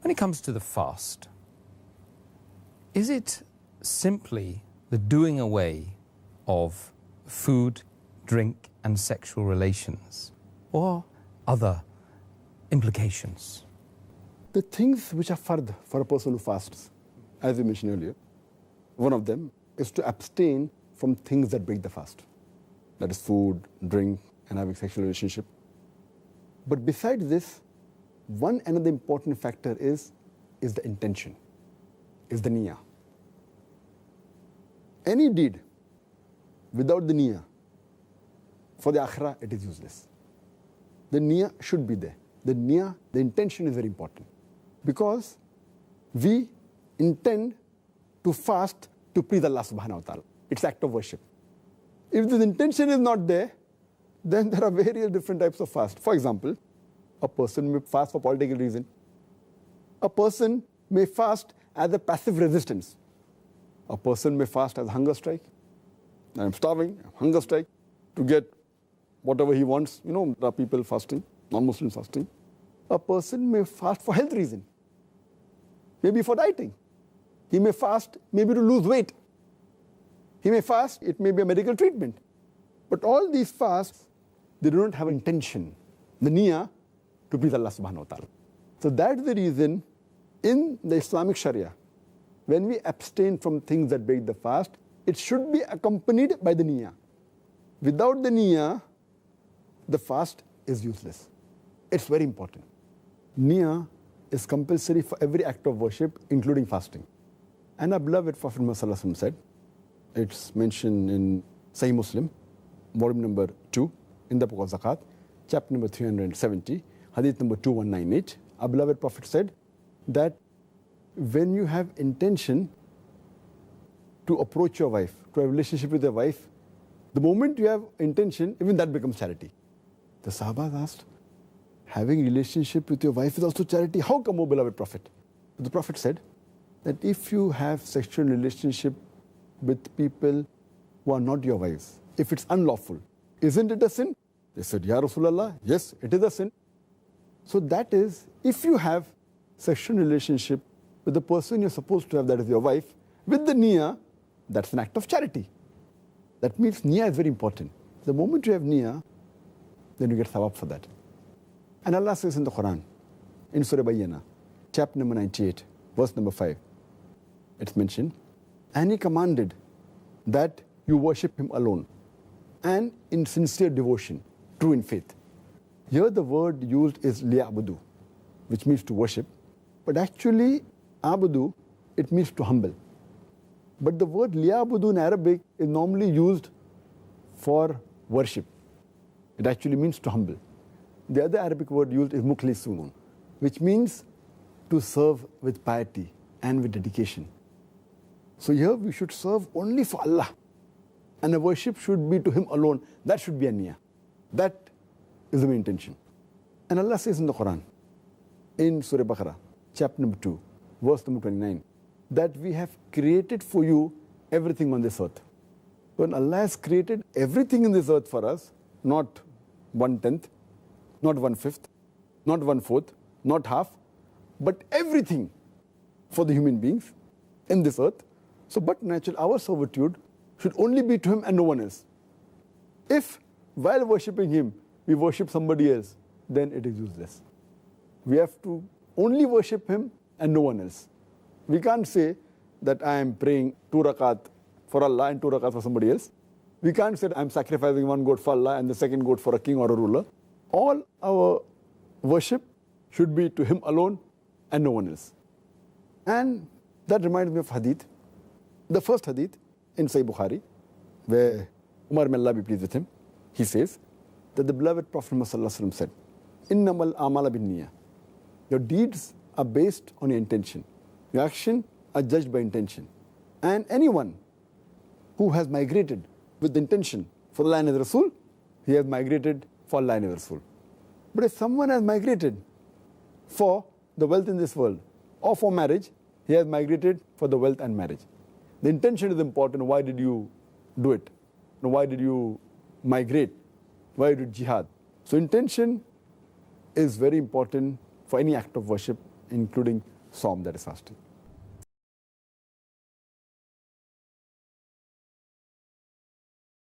When it comes to the fast, is it simply the doing away of food, drink and sexual relations, or other implications? The things which are fard for a person who fasts, as we mentioned earlier, one of them is to abstain from things that break the fast. That is food, drink, and having sexual relationship. But besides this, one another important factor is the intention, is the niyyah. Any deed without the niyyah, for the akhirah, it is useless. The niyyah should be there. The niyyah, the intention is very important. Because we intend to fast to please Allah subhanahu wa ta'ala. It's act of worship. If this intention is not there, then there are various different types of fast. For example, a person may fast for political reason. A person may fast as a passive resistance. A person may fast as a hunger strike. I'm starving, hunger strike, to get whatever he wants. You know, there are people fasting, non-Muslims fasting. A person may fast for health reason, maybe for dieting. He may fast maybe to lose weight. He may fast, it may be a medical treatment. But all these fasts, they do not have intention, the niyyah, to please Allah subhanahu wa ta'ala. So that's the reason in the Islamic Sharia, when we abstain from things that break the fast, it should be accompanied by the niyyah. Without the niyyah, the fast is useless. It's very important. Niyyah is compulsory for every act of worship, including fasting. And our beloved Prophet Muhammad said, it's mentioned in Sahih Muslim, volume number 2, in the book of Zakat, chapter number 370, hadith number 2198. Our beloved Prophet said that when you have intention to approach your wife, to have a relationship with your wife, the moment you have intention, even that becomes charity. The Sahabas asked, having relationship with your wife is also charity. How come, O beloved Prophet? The Prophet said that if you have sexual relationship with people who are not your wives, if it's unlawful, isn't it a sin? They said, Ya Rasulullah, yes, it is a sin. So that is, if you have sexual relationship with the person you're supposed to have, that is your wife, with the niyyah, that's an act of charity. That means niyyah is very important. The moment you have niyyah, then you get thawab for that. And Allah says in the Quran, in Surah Bayyana, chapter number 98, verse number 5, it's mentioned, and He commanded that you worship Him alone and in sincere devotion, true in faith. Here the word used is liya'budu, which means to worship. But actually, abudu, it means to humble. But the word liya'budu in Arabic is normally used for worship. It actually means to humble. The other Arabic word used is mukhlisun, which means to serve with piety and with dedication. So here we should serve only for Allah. And the worship should be to Him alone. That should be a niyyah. That is the main intention. And Allah says in the Quran, in Surah Baqarah, chapter number 2, verse number 29, that we have created for you everything on this earth. When Allah has created everything in this earth for us, not 1/10, not 1/5, not 1/4, not half, but everything for the human beings in this earth. So, but naturally, our servitude should only be to Him and no one else. If, while worshipping Him, we worship somebody else, then it is useless. We have to only worship Him and no one else. We can't say that I am praying 2 rakat for Allah and 2 rakat for somebody else. We can't say that I'm sacrificing 1 goat for Allah and the 2nd goat for a king or a ruler. All our worship should be to Him alone and no one else. And that reminds me of hadith. The first hadith in Sahih Bukhari, where Umar may Allah be pleased with him, he says that the beloved Prophet Muhammad said, Innamal amala bin niyyah. Your deeds are based on your intention. Your actions are judged by intention. And anyone who has migrated with the intention for Allah and His Rasul, he has migrated for Allah and His Rasul. But if someone has migrated for the wealth in this world or for marriage, he has migrated for the wealth and marriage. The intention is important. Why did you do it? Why did you migrate? Why did jihad? So intention is very important for any act of worship, including Saum, that is fasting.